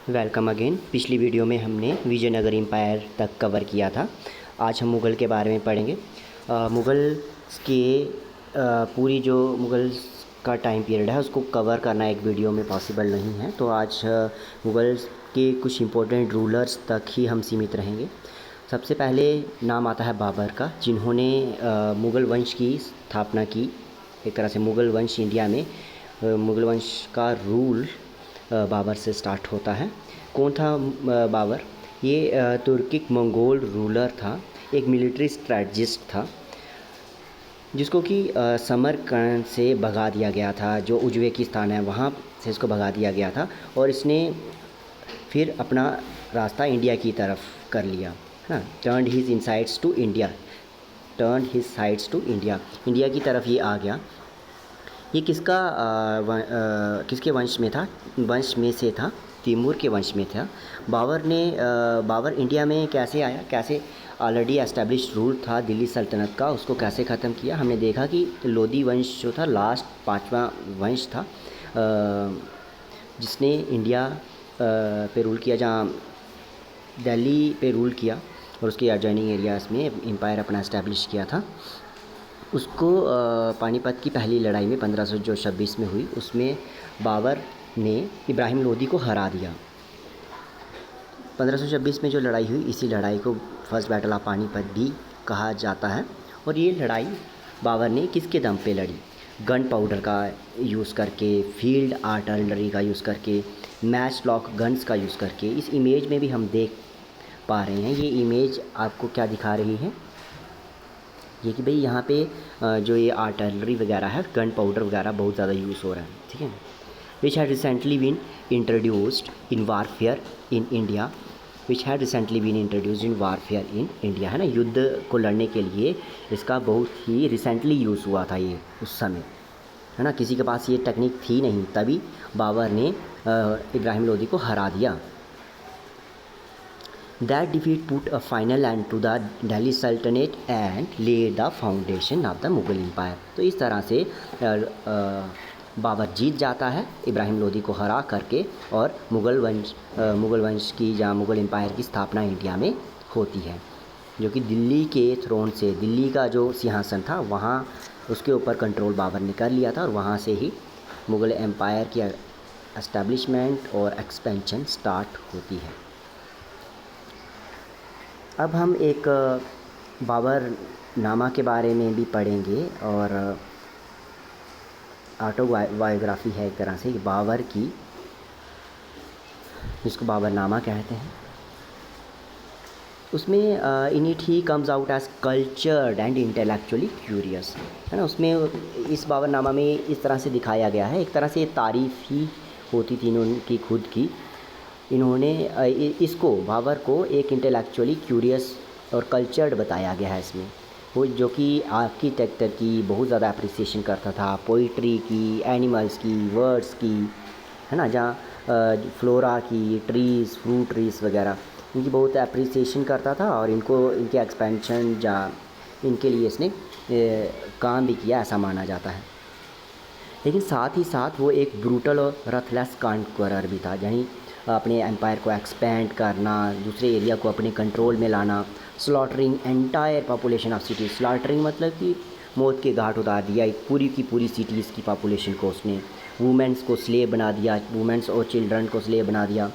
Welcome again. पिछली video में हमने विजयनगर एम्पायर तक कवर किया था। आज हम मुग़ल के बारे में पढ़ेंगे। मुग़ल्स के पूरी जो मुग़ल्स का टाइम पीरियड है उसको कवर करना एक वीडियो में पॉसिबल नहीं है, तो आज मुग़ल्स के कुछ इम्पोर्टेंट रूलर्स तक ही हम सीमित रहेंगे। सबसे पहले नाम आता है बाबर का, जिन्होंने मुग़ल वंश की स्थापना की। एक तरह से मुग़ल वंश इंडिया में मुग़ल वंश का रूल बाबर से स्टार्ट होता है। कौन था बाबर? ये तुर्किक मंगोल रूलर था, एक मिलिट्री स्ट्रैटेजिस्ट था, जिसको कि समरकंद से भगा दिया गया था। जो उज़्बेकिस्तान है वहाँ से इसको भगा दिया गया था, और इसने फिर अपना रास्ता इंडिया की तरफ कर लिया, है ना। Turned his insides to India, turned his sides to India, India की तरफ ये आ गया। ये किसके वंश में था? वंश में से था, तैमूर के वंश में था। बाबर इंडिया में कैसे आया, कैसे ऑलरेडी एस्टेब्लिश रूल था दिल्ली सल्तनत का, उसको कैसे ख़त्म किया। हमने देखा कि लोधी वंश जो था लास्ट 5वां वंश था जिसने इंडिया पे रूल किया, जहाँ दिल्ली पे रूल किया और उसके एडजॉइनिंग एरियाज़ में एम्पायर अपना एस्टेब्लिश किया था। उसको पानीपत की पहली लड़ाई में 1526 में हुई, उसमें बाबर ने इब्राहिम लोदी को हरा दिया। 1526 में जो लड़ाई हुई, इसी लड़ाई को फर्स्ट बैटल ऑफ पानीपत भी कहा जाता है। और ये लड़ाई बाबर ने किसके दम पे लड़ी? गन पाउडर का यूज़ करके, फील्ड आर्टिलरी का यूज़ करके, मैच लॉक गन्स का यूज़ करके। इस इमेज में भी हम देख पा रहे हैं, ये इमेज आपको क्या दिखा रही है, ये कि भाई यहाँ पे जो ये आर्टिलरी वगैरह है, गन पाउडर वगैरह बहुत ज़्यादा यूज़ हो रहा है, ठीक है। Which had recently been introduced in warfare in India, which had recently been introduced in warfare in India, है ना। युद्ध को लड़ने के लिए इसका बहुत ही रिसेंटली यूज़ हुआ था ये उस समय, है ना। किसी के पास ये टेक्निक थी नहीं, तभी बाबर ने इब्राहिम लोदी को हरा दिया। That defeat put a final end to the Delhi Sultanate and laid the foundation of the Mughal Empire। तो इस तरह से बाबर जीत जाता है इब्राहिम लोदी को हरा करके, और मुग़ल वंश की, जहाँ मुग़ल एम्पायर की स्थापना इंडिया में होती है, जो कि दिल्ली के थ्रोन से, दिल्ली का जो सिंहासन था वहाँ, उसके ऊपर कंट्रोल बाबर ने कर लिया था, और वहाँ से ही मुग़ल एम्पायर की एस्टैब्लिशमेंट और एक्सपेंशन स्टार्ट होती है। अब हम एक बाबर नामा के बारे में भी पढ़ेंगे, और ऑटोबायोग्राफी है एक तरह से बाबर की, जिसको बाबर नामा कहते हैं। उसमें in it he comes out as cultured and intellectually curious, है ना। उसमें इस बाबर नामा में इस तरह से दिखाया गया है, एक तरह से तारीफ़ ही होती थी इनकी खुद की। इन्होंने इसको, बाबर को, एक इंटेलेक्चुअली क्यूरियस और कल्चर्ड बताया गया है इसमें। वो जो कि आर्किटेक्चर की बहुत ज़्यादा अप्रिसिएशन करता था, पोइट्री की, एनिमल्स की, वर्ड्स की, है ना, जहाँ फ्लोरा की, ट्रीज़, फ्रूट ट्रीज़ वगैरह, इनकी बहुत अप्रिसिएशन करता था, और इनको, इनके एक्सपेंशन, जहाँ इनके लिए इसने काम भी किया, ऐसा माना जाता है। लेकिन साथ ही साथ वो एक ब्रूटल और रथलेस कॉन्क्वरर भी था, यानी अपने एम्पायर को एक्सपेंड करना, दूसरे एरिया को अपने कंट्रोल में लाना, slaughtering entire population of cities. Slaughtering मतलब कि मौत के घाट उतार दिया एक पूरी की पूरी सिटीज़ की पॉपुलेशन को उसने। वुमेंस को स्लेव बना दिया, वुमेंस और चिल्ड्रन को स्लेव बना दिया।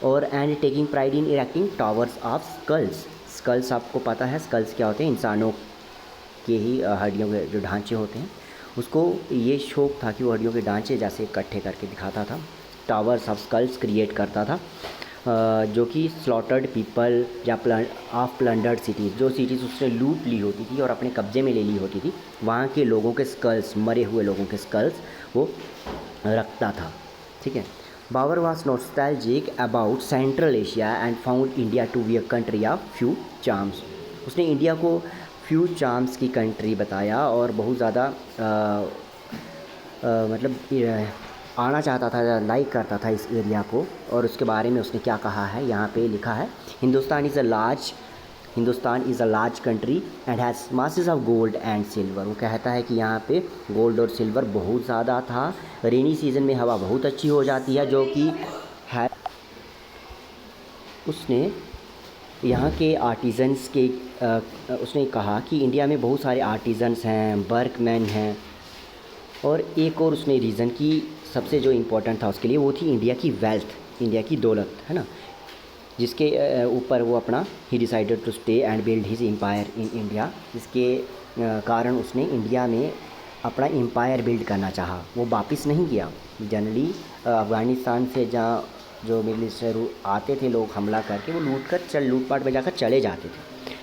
और and taking pride in erecting towers of skulls. Skulls आपको पता है स्कल्स क्या होते हैं? इंसानों के ही हड्डियों के जो ढांचे होते हैं, उसको ये शौक था कि वो हड्डियों के ढांचे जैसे इकट्ठे करके दिखाता था, टावर्स ऑफ स्कल्स क्रिएट करता था, जो कि स्लॉटर्ड पीपल या ऑफ प्लंडर्ड सिटीज़, जो सिटीज़ उसने लूट ली होती थी और अपने कब्जे में ले ली होती थी, वहाँ के लोगों के स्कल्स, मरे हुए लोगों के स्कल्स वो रखता था, ठीक है। Babur was nostalgic about central Asia and found India to be a country of few charms. उसने इंडिया को फ्यू चार्म्स की कंट्री बताया, और बहुत ज़्यादा मतलब आना चाहता था, लाइक करता था इस एरिया को। और उसके बारे में उसने क्या कहा है, यहाँ पे लिखा है, Hindustan is a large country and has masses of gold and silver. वो कहता है कि यहाँ पे गोल्ड और सिल्वर बहुत ज़्यादा था। रेनी सीज़न में हवा बहुत अच्छी हो जाती है, जो कि है उसने यहाँ के आर्टिजन्स के उसने कहा कि इंडिया में बहुत सारे आर्टिजन्स हैं, वर्कमैन हैं, और एक और उसने रीज़न की सबसे जो इम्पोर्टेंट था उसके लिए वो थी इंडिया की वेल्थ, इंडिया की दौलत, है ना, जिसके ऊपर वो अपना ही decided to stay and build his empire in India. जिसके कारण उसने इंडिया में अपना एम्पायर बिल्ड करना चाहा। वो वापस नहीं गया। जनरली अफ़गानिस्तान से जहाँ जो मिडिल ईस्ट से आते थे लोग हमला करके, वो लूटपाट में जाकर चले जाते थे,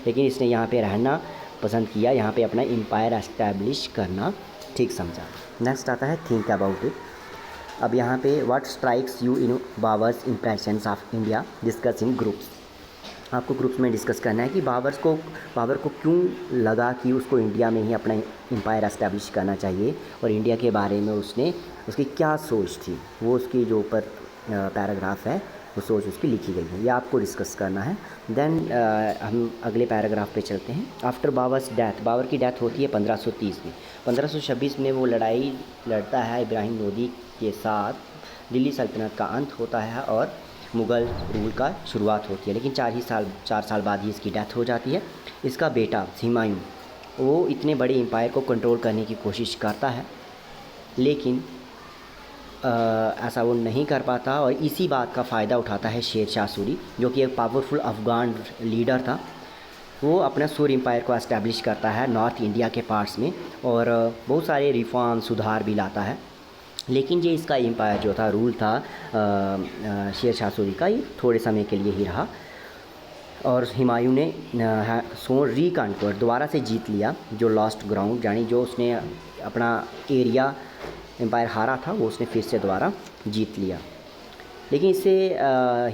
लेकिन इसने यहाँ पे रहना पसंद किया, यहाँ पे अपना एम्पायर एस्टैब्लिश करना ठीक समझा। नेक्स्ट आता है थिंक अबाउट इट। अब यहाँ पे what strikes you in Babar's impressions of India, discuss in groups. आपको ग्रुप्स में डिस्कस करना है कि बाबर को क्यों लगा कि उसको इंडिया में ही अपना एम्पायर एस्टैब्लिश करना चाहिए, और इंडिया के बारे में उसकी क्या सोच थी। वो उसकी जो ऊपर पैराग्राफ है वो सोच उसकी लिखी गई है, ये आपको डिस्कस करना है। देन हम अगले पैराग्राफ पे चलते हैं। आफ्टर बाबर्स डेथ, बाबर की डेथ होती है 1530 में। 1526 में वो लड़ाई लड़ता है इब्राहिम लोदी के साथ, दिल्ली सल्तनत का अंत होता है और मुग़ल रूल का शुरुआत होती है। लेकिन 4 साल बाद ही इसकी डेथ हो जाती है। इसका बेटा हुमायूं, वो इतने बड़े एम्पायर को कंट्रोल करने की कोशिश करता है, लेकिन ऐसा वो नहीं कर पाता, और इसी बात का फ़ायदा उठाता है शेर शाह सूरी, जो कि एक पावरफुल अफ़गान लीडर था। वो अपना सूर एम्पायर को एस्टैब्लिश करता है नॉर्थ इंडिया के पार्ट्स में, और बहुत सारे रिफॉर्म सुधार भी लाता है। लेकिन ये इसका एम्पायर जो था, रूल था शेर शाह सूरी का, ये थोड़े समय के लिए ही रहा, और हुमायूं ने सोन रिकॉन्क्वर दोबारा से जीत लिया, जो लॉस्ट ग्राउंड, यानी जो उसने अपना एरिया एम्पायर हारा था वो उसने फिर से दोबारा जीत लिया। लेकिन इससे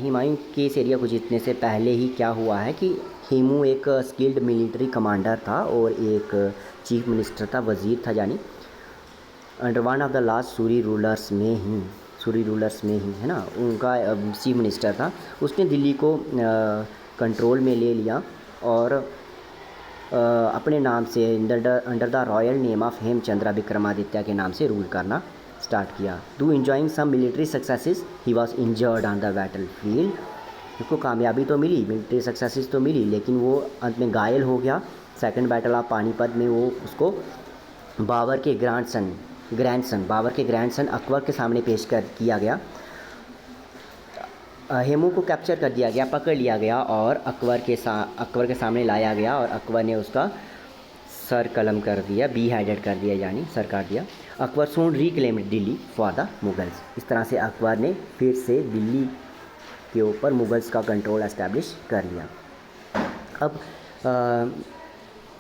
हुमायूं के इस एरिया को जीतने से पहले ही क्या हुआ है कि हेमू एक स्किल्ड मिलिट्री कमांडर था और एक चीफ मिनिस्टर था, वज़ीर था, यानी under one of the last Suri rulers में ही, है ना, उनका चीफ मिनिस्टर था। उसने दिल्ली को कंट्रोल में ले लिया और अपने नाम से under the royal name of Hemchandra Vikramaditya के नाम से रूल करना स्टार्ट किया। To enjoying some military successes he was injured on the battle field. उसको कामयाबी तो मिली, मिलिट्री सक्सेसेस तो मिली, लेकिन वो अंत में घायल हो गया। सेकंड बैटल ऑफ पानीपत में वो उसको बाबर के ग्रैंडसन अकबर के सामने पेश किया गया। हेमू को कैप्चर कर दिया गया, पकड़ लिया गया और अकबर के सामने लाया गया, और अकबर ने उसका सर कलम कर दिया, बीहेडेड कर दिया, यानी सर काट दिया। Akbar soon reclaimed Delhi for the Mughals. इस तरह से अकबर ने फिर से दिल्ली के ऊपर मुगल्स का कंट्रोल एस्टैब्लिश कर लिया। अब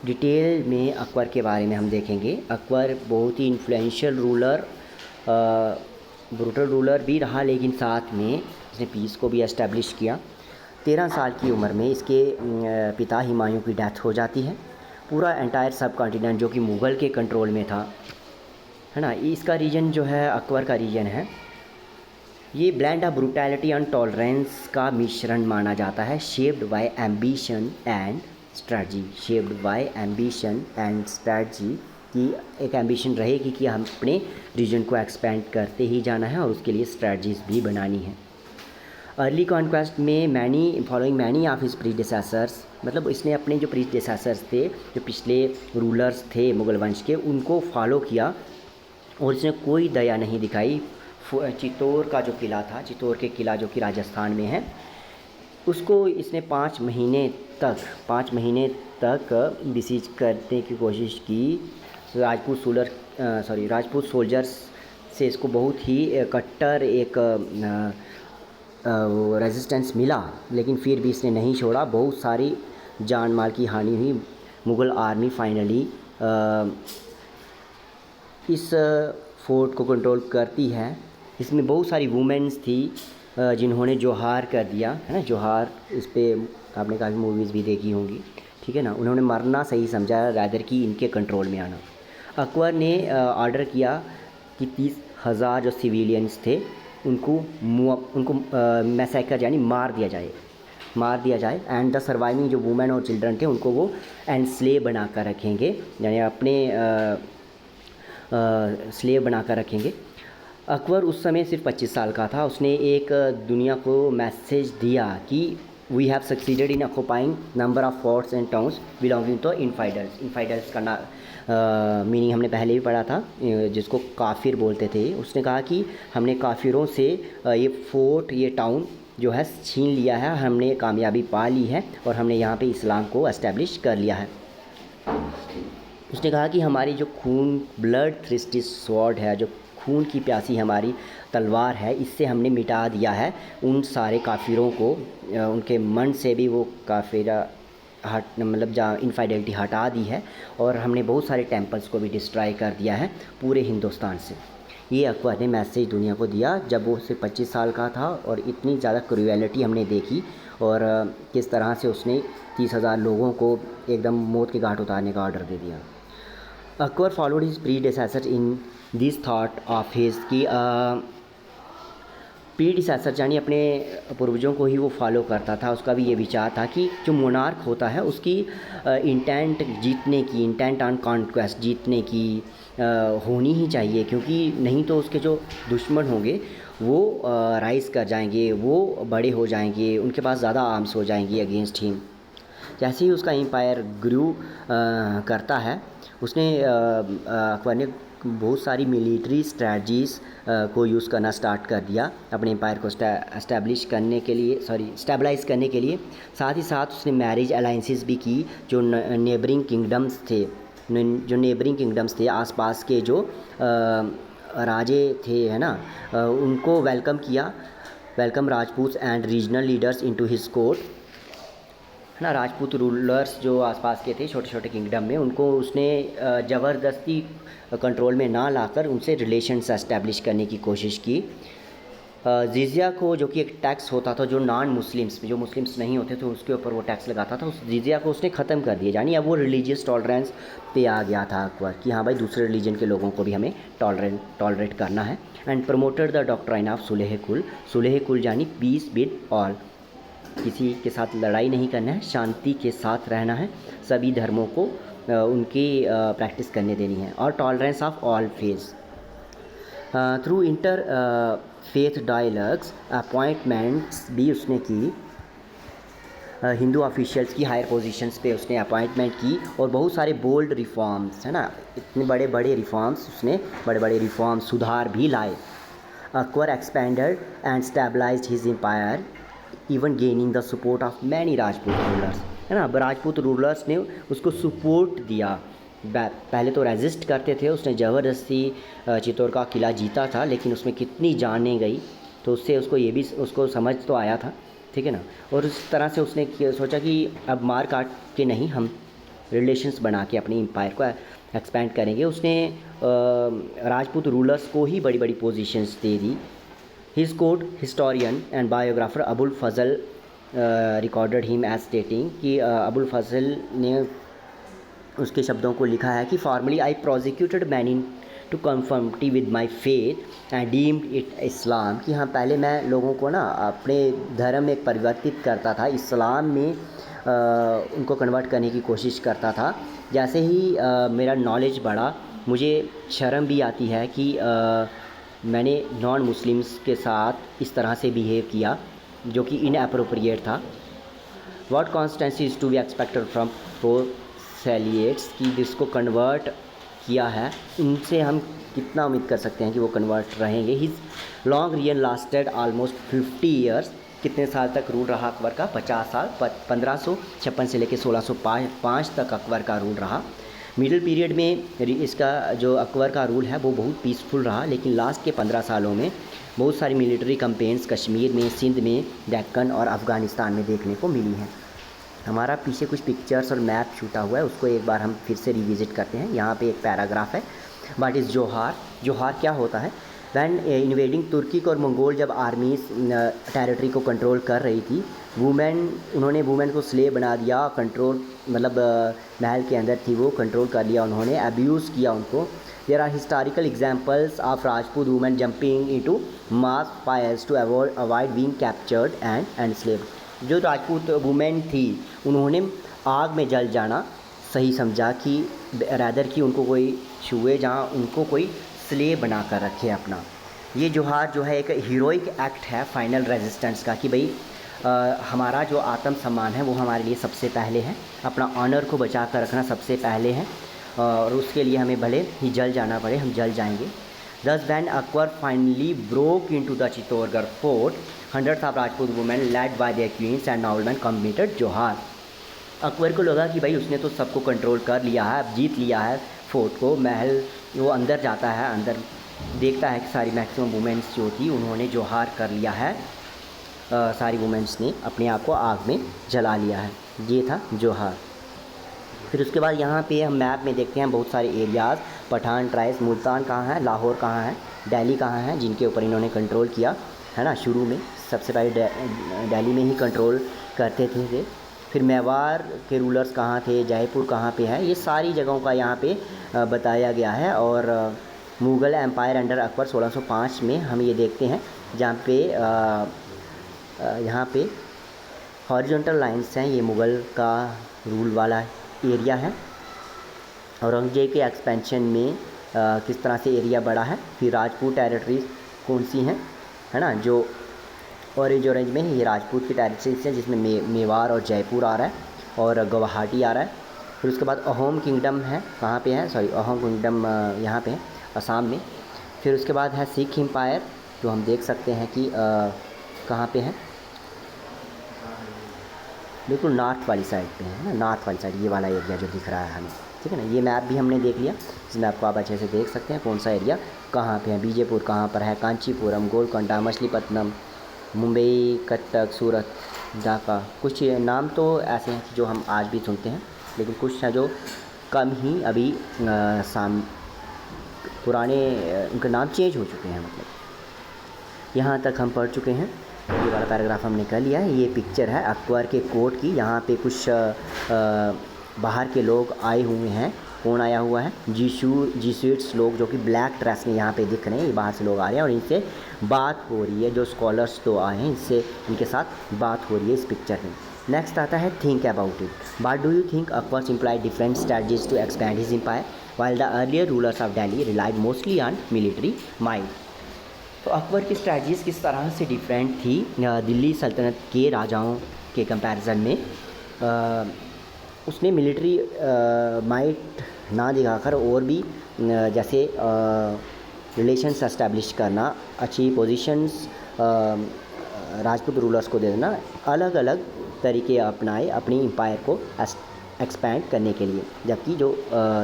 डिटेल में अकबर के बारे में हम देखेंगे। अकबर बहुत ही इन्फ्लुएंशियल रूलर, ब्रूटल रूलर भी रहा, लेकिन साथ में इसने पीस को भी एस्टैब्लिश किया। 13 साल की उम्र में इसके पिता हुमायूं की डेथ हो जाती है। पूरा एंटायर सब कॉन्टिनेंट जो कि मुग़ल के कंट्रोल में था, है ना, इसका रीजन जो है अकबर का रीजन है। ये blend of brutality and tolerance का मिश्रण माना जाता है, शेप्ड बाय एम्बिशन एंड स्ट्रैटी, कि एक एम्बिशन रहेगी कि हम अपने रीजन को एक्सपेंड करते ही जाना है और उसके लिए स्ट्रैटजीज भी बनानी है। अर्ली कॉन्क्वेस्ट में following many of his predecessors, मतलब इसने अपने जो प्रीडिसेसर्स थे, जो पिछले रूलर्स थे मुग़ल वंश के, उनको फॉलो किया और इसने कोई दया नहीं दिखाई। चित्तौड़ का जो किला था, चित्तौड़ के किला जो कि राजस्थान में है, उसको इसने 5 महीने तक बिसीज करने की कोशिश की। राजपूत सोल्जर्स से इसको बहुत ही कट्टर एक रेजिस्टेंस मिला, लेकिन फिर भी इसने नहीं छोड़ा। बहुत सारी जान माल की हानि हुई। मुग़ल आर्मी फाइनली इस फोर्ट को कंट्रोल करती है। इसमें बहुत सारी वुमेन्स थी जिन्होंने जोहार कर दिया, है ना, जोहार, इस पर आपने काफ़ी मूवीज़ भी देखी होंगी, ठीक है ना। उन्होंने मरना सही समझा रादर कि इनके कंट्रोल में आना। अकबर ने ऑर्डर किया कि 30,000 जो सिविलियंस थे उनको मैसेकर यानी मार दिया जाए एंड द सर्वाइविंग जो वुमेन और चिल्ड्रन थे उनको वो एनस्लेव बना कर रखेंगे, यानी अपने स्लेव बना कर रखेंगे। अकबर उस समय सिर्फ 25 साल का था। उसने एक दुनिया को मैसेज दिया कि we have succeeded in occupying number of forts and towns belonging to infidels. Infidels का मीनिंग हमने पहले भी पढ़ा था, जिसको काफिर बोलते थे। उसने कहा कि हमने काफिरों से ये फोर्ट, ये टाउन जो है छीन लिया है, हमने कामयाबी पा ली है और हमने यहाँ पे इस्लाम को एस्टेब्लिश कर लिया है। उसने कहा कि हमारी जो खून, ब्लड थ्रिस्टी स्वॉर्ड है, जो खून की प्यासी हमारी तलवार है, इससे हमने मिटा दिया है उन सारे काफिरों को, उनके मन से भी वो काफिरा मतलब जहाँ इनफाइडेलिटी हटा दी है, और हमने बहुत सारे टेम्पल्स को भी डिस्ट्रॉय कर दिया है पूरे हिंदुस्तान से। ये अकबर ने मैसेज दुनिया को दिया जब वो सिर्फ 25 साल का था, और इतनी ज़्यादा क्रूएलिटी हमने देखी, और किस तरह से उसने 30,000 लोगों को एकदम मौत के घाट उतारने का ऑर्डर दे दिया। Akbar followed his predecessor in this thought of his कि प्रीडिसेसर यानी अपने पूर्वजों को ही वो फॉलो करता था। उसका भी ये विचार था कि जो मोनार्क होता है उसकी इंटेंट जीतने की, इंटेंट ऑन कॉन्क्वेस्ट, जीतने की होनी ही चाहिए, क्योंकि नहीं तो उसके जो दुश्मन होंगे वो राइज़ कर जाएंगे, वो बड़े हो जाएंगे, उनके पास ज़्यादा आर्म्स हो जाएंगी अगेंस्ट हिम। जैसे ही उसका एम्पायर ग्रू करता है, उसने अकबर ने बहुत सारी मिलिट्री स्ट्रैटजीज़ को यूज़ करना स्टार्ट कर दिया अपने एम्पायर को स्टैब्लिश करने के लिए, स्टेबलाइज़ करने के लिए। साथ ही साथ उसने मैरिज अलाइंसेस भी की जो नेबरिंग किंगडम्स थे, आसपास के जो राजे थे, है ना, उनको वेलकम किया। Welcome Rajput and regional leaders into his court, है ना। राजपूत रूलर्स जो आसपास के थे छोटे छोटे किंगडम में, उनको उसने ज़बरदस्ती कंट्रोल में ना लाकर उनसे रिलेशंस एस्टेब्लिश करने की कोशिश की। जिजिया को, जो कि एक टैक्स होता था जो नॉन मुस्लिम्स, जो मुस्लिम्स नहीं होते थे उसके ऊपर वो टैक्स लगाता था, उस जिजिया को उसने ख़त्म कर दिया। यानी अब वो रिलीजियस टॉलरेंस पे आ गया था अकबर कि हाँ भाई दूसरे रिलीजन के लोगों को भी हमें टॉलरेट करना है। And promoted the doctrine of Sulh Kul यानी पीस विद ऑल, किसी के साथ लड़ाई नहीं करना है, शांति के साथ रहना है, सभी धर्मों को उनकी प्रैक्टिस करने देनी है। और tolerance of all faith through enter faith dialogues, appointments भी उसने की हिंदू ऑफिशियल्स की हायर पोजीशंस पे उसने अपॉइंटमेंट की, और बहुत सारे बोल्ड रिफॉर्म्स, है ना, इतने बड़े बड़े रिफॉर्म्स उसने, बड़े बड़े रिफॉर्म सुधार भी लाए। Akbar expanded and stabilized his empire even gaining the support of many Rajput rulers, है ना। राजपूत रूलर्स ने उसको सपोर्ट दिया। पहले तो रेजिस्ट करते थे, उसने ज़बरदस्ती चित्तौड़ का किला जीता था, लेकिन उसमें कितनी जानें गई, तो उससे उसको ये भी उसको समझ तो आया था, ठीक है ना। और उस तरह से उसने सोचा कि अब मार काट के नहीं, हम रिलेशंस बना के अपनी एम्पायर को एक्सपेंड करेंगे। उसने राजपूत रूलर्स को ही बड़ी बड़ी पोजीशंस दे दी। His court historian and biographer Abul Fazal recorded him as stating कि अबुल फजल ने उसके शब्दों को लिखा है कि formerly I prosecuted many to conformity with my faith and deemed it Islam, कि हाँ पहले मैं लोगों को ना अपने धर्म में परिवर्तित करता था, इस्लाम में उनको कन्वर्ट करने की कोशिश करता था। जैसे ही मेरा नॉलेज बढ़ा, मुझे शर्म भी आती है कि मैंने नॉन मुस्लिम्स के साथ इस तरह से बिहेव किया जो कि इनअप्रोप्रिएट था। What constancy is to be expected from proselytes, की जिसको कन्वर्ट किया है उनसे हम कितना उम्मीद कर सकते हैं कि वो कन्वर्ट रहेंगे। His long rayon lasted almost 50 years, कितने साल तक रूल रहा अकबर का? 50 साल। 1556 से लेकर 1605 तक अकबर का रूल रहा। मिडिल पीरियड में इसका जो अकबर का रूल है वो बहुत पीसफुल रहा, लेकिन लास्ट के 15 सालों में बहुत सारी मिलिट्री कैंपेन्स कश्मीर में, सिंध में, डेक्कन और अफ़गानिस्तान में देखने को मिली हैं। हमारा पीछे कुछ पिक्चर्स और मैप छूटा हुआ है, उसको एक बार हम फिर से रिविज़िट करते हैं। यहाँ पे एक पैराग्राफ है, व्हाट इज़ जोहार। जोहार क्या होता है? वैन इन्वेडिंग तुर्की और मंगोल जब आर्मीज टेरिटरी को कंट्रोल कर रही थी, उन्होंने वुमेन को स्लेव बना दिया, कंट्रोल मतलब महल के अंदर थी वो, कंट्रोल कर लिया उन्होंने, अब्यूज़ किया उनको। There are historical examples of Rajput women jumping into mass fires to avoid being captured and enslaved. जो राजपूत वुमेन थी उन्होंने आग में जल जाना सही समझा कि रैदर कि उनको कोई छुए जहाँ उनको कोई स्लेव बना कर रखे अपना। ये जोहार जो है एक हीरोइक एक्ट है फाइनल रेजिस्टेंस का, कि भाई हमारा जो आत्म सम्मान है वो हमारे लिए सबसे पहले है, अपना ऑनर को बचा कर रखना सबसे पहले है, और उसके लिए हमें भले ही जल जाना पड़े, हम जल जाएंगे। Thus when Akbar finally broke into the Chittorgarh fort, hundreds of Rajput women led by their queens and noblemen committed जोहार। अकबर को लगा कि भाई उसने तो सबको कंट्रोल कर लिया है, अब जीत लिया है फोर्ट को, महल। वो अंदर जाता है, अंदर देखता है कि सारी मैक्सिमम वुमेंस जो थी उन्होंने जोहार कर लिया है, सारी वुमेंस ने अपने आप को आग में जला लिया है। ये था जोहार। फिर उसके बाद यहाँ पे हम मैप में देखते हैं बहुत सारे एरियाज़, पठान ट्राइब्स, मुल्तान कहाँ है, लाहौर कहाँ है, दिल्ली कहाँ है, जिनके ऊपर इन्होंने कंट्रोल किया है ना। शुरू में सबसे पहले दिल्ली में ही कंट्रोल करते थे। फिर मेवाड़ के रूलर्स कहाँ थे, जयपुर कहाँ पे है, ये सारी जगहों का यहाँ पे बताया गया है। और मुग़ल एम्पायर अंडर अकबर 1605 में हम ये देखते हैं, जहाँ पे यहाँ पे हॉरिजॉन्टल लाइंस हैं, ये मुग़ल का रूल वाला एरिया है। औरंगजेब के एक्सपेंशन में किस तरह से एरिया बढ़ा है। फिर राजपूत टेरिटरीज कौन सी हैं, है ना, जो ऑरेंज में ये राजपूत की टेरिटरीज हैं, जिसमें मेवाड़ और जयपुर आ रहा है और गुवाहाटी आ रहा है। फिर उसके बाद अहोम किंगडम है, कहाँ पे है, सॉरी अहोम किंगडम यहाँ पे है, असम में। फिर उसके बाद है सिख एम्पायर, जो हम देख सकते हैं कि कहाँ पे है, बिल्कुल नॉर्थ वाली साइड पे है ना, नॉर्थ वाली साइड, ये वाला एरिया जो दिख रहा है हमें, ठीक है ना। ये मैप भी हमने देख लिया, इसमें आपको आप अच्छे से देख सकते हैं कौन सा एरिया कहाँ पे है। बीजेपुर कहाँ पर है, कांचीपुरम, गोलकोंडा, मछलीपट्टनम, मुंबई, कटक, सूरत, ढाका। कुछ नाम तो ऐसे हैं जो हम आज भी सुनते हैं, लेकिन कुछ हैं जो कम ही अभी पुराने उनके नाम चेंज हो चुके हैं। मतलब यहाँ तक हम पढ़ चुके हैं, ये वाला पैराग्राफ हमने कर लिया है। ये पिक्चर है अकबर के कोर्ट की, यहाँ पे कुछ बाहर के लोग आए हुए हैं। कौन आया हुआ है, जीसूइट्स लोग, जो कि ब्लैक ड्रेस में यहाँ पे दिख रहे हैं। ये बाहर से लोग आ रहे हैं और इनसे बात हो रही है, जो स्कॉलर्स तो आए हैं, इनसे इनके साथ बात हो रही है इस पिक्चर में। नेक्स्ट आता है think about it. But do you think Akbar implied different strategies to expand his empire while the earlier rulers of Delhi relied mostly on military might? तो अकबर की स्ट्रैटेजीज़ किस तरह से डिफरेंट थी दिल्ली सल्तनत के राजाओं के कंपैरिजन में। उसने मिलिट्री माइट ना दिखाकर और भी जैसे रिलेशंस एस्टैब्लिश करना, अच्छी पोजीशंस राजपूत रूलर्स को दे देना, अलग अलग तरीके अपनाए अपनी एम्पायर को एक्सपैंड करने के लिए। जबकि जो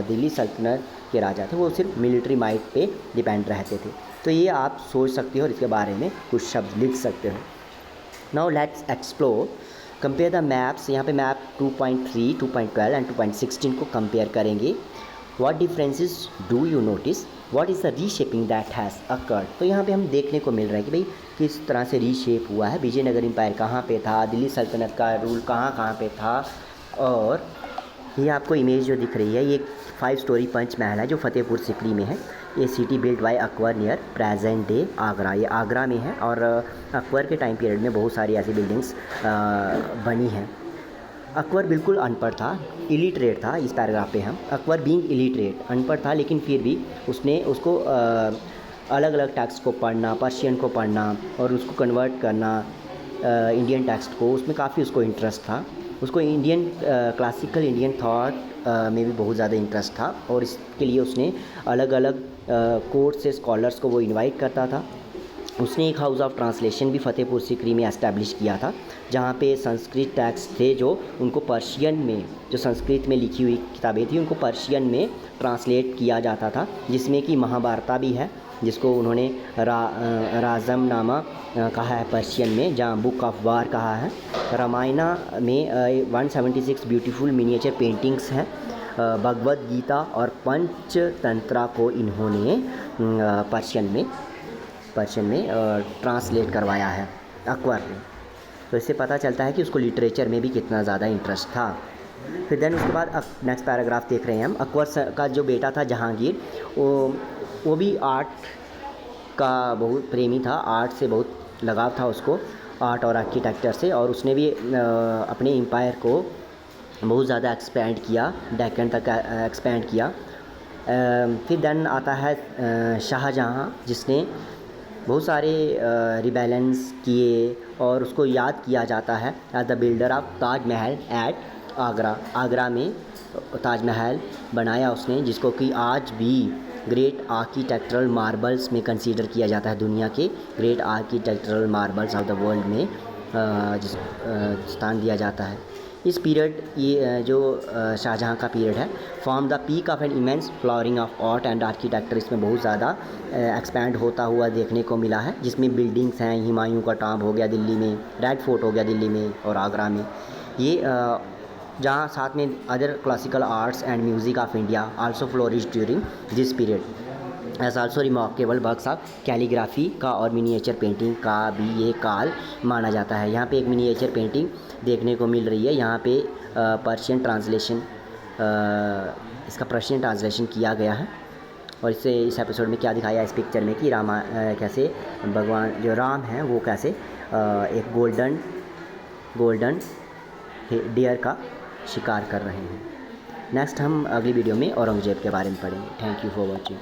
दिल्ली सल्तनत के राजा थे वो सिर्फ मिलिट्री माइट पे डिपेंड रहते थे। तो ये आप सोच सकते हो और इसके बारे में कुछ शब्द लिख सकते हो। Now let's explore, compare the maps. यहाँ पे मैप 2.3, 2.12 एंड 2.16 को कंपेयर करेंगे। What differences do you notice, what is the reshaping that has occurred. तो यहाँ पे हम देखने को मिल रहा है कि भाई किस तरह से रीशेप हुआ है। विजयनगर एम्पायर कहाँ पे था, दिल्ली सल्तनत का रूल कहाँ कहाँ पे था। और ये आपको इमेज जो दिख रही है, ये 5 स्टोरी पंच महल है जो फतेहपुर सिकरी में है। ये city build by Akbar near present day Agra, ये आगरा में है। और अकबर के टाइम पीरियड में बहुत सारी ऐसी बिल्डिंग्स बनी हैं। अकबर बिल्कुल अनपढ़ था, इलिटरेट था। इस पैराग्राफ पे हम अकबर बीइंग इलिटरेट, अनपढ़ था, लेकिन फिर भी उसको अलग अलग टेक्स्ट को पढ़ना, पर्शियन को पढ़ना और उसको कन्वर्ट करना इंडियन टेक्स्ट को, उसमें काफ़ी उसको इंटरेस्ट था। उसको इंडियन क्लासिकल इंडियन थॉट में भी बहुत ज़्यादा इंटरेस्ट था और इसके लिए उसने अलग अलग कोर्ट से स्कॉलर्स को वो इनवाइट करता था। उसने एक हाउस ऑफ ट्रांसलेशन भी फतेहपुर सिकरी में एस्टैब्लिश किया था, जहाँ पे संस्कृत टेक्स्ट थे जो उनको पर्शियन में, जो संस्कृत में लिखी हुई किताबें थी उनको पर्शियन में ट्रांसलेट किया जाता था, जिसमें कि महाभारता भी है, जिसको उन्होंने राजम नामा कहा है पर्शियन में, जहाँ बुक ऑफ वार कहा है। रामायणा में 176 ब्यूटीफुल मिनिएचर पेंटिंग्स हैं। भगवद गीता और पंचतंत्रा को इन्होंने पर्शियन में ट्रांसलेट करवाया है अकबर ने। तो इससे पता चलता है कि उसको लिटरेचर में भी कितना ज़्यादा इंटरेस्ट था। फिर देन उसके बाद नेक्स्ट पैराग्राफ देख रहे हैं हम। अकबर का जो बेटा था जहांगीर, वो भी आर्ट का बहुत प्रेमी था, आर्ट से बहुत लगाव था उसको, आर्ट और आर्किटेक्चर से। और उसने भी अपने एम्पायर को बहुत ज़्यादा एक्सपेंड किया, डेक्कन तक एक्सपेंड किया। फिर देन आता है शाहजहाँ, जिसने बहुत सारे रिबेलेंस किए और उसको याद किया जाता है as the builder of Taj Mahal at Agra. Agra में ताजमहल बनाया उसने, जिसको कि आज भी ग्रेट आर्किटेक्चरल मार्बल्स में कंसीडर किया जाता है, दुनिया के great architectural marbles of the world में स्थान दिया जाता है। इस पीरियड ये जो शाहजहाँ का पीरियड है, form the peak of an immense flowering of art and architecture, इसमें बहुत ज़्यादा एक्सपैंड होता हुआ देखने को मिला है, जिसमें बिल्डिंग्स हैं, हुमायूं का टॉम्ब हो गया दिल्ली में, रेड फोर्ट हो गया दिल्ली में और आगरा में। ये जहाँ साथ में other classical arts and music of India also flourish during this period as also remarkable works of calligraphy का और मिनिएचर पेंटिंग का भी ये काल माना जाता है। यहाँ पे एक मिनिएचर पेंटिंग देखने को मिल रही है। यहाँ पे पर्शियन ट्रांसलेशन, इसका पर्शियन ट्रांसलेशन किया गया है। और इससे इस एपिसोड में क्या दिखाया इस पिक्चर में कि कैसे भगवान जो राम हैं वो कैसे एक गोल्डन डियर का शिकार कर रहे हैं। नेक्स्ट हम अगली वीडियो में औरंगज़ेब के बारे में पढ़ेंगे। Thank you for watching.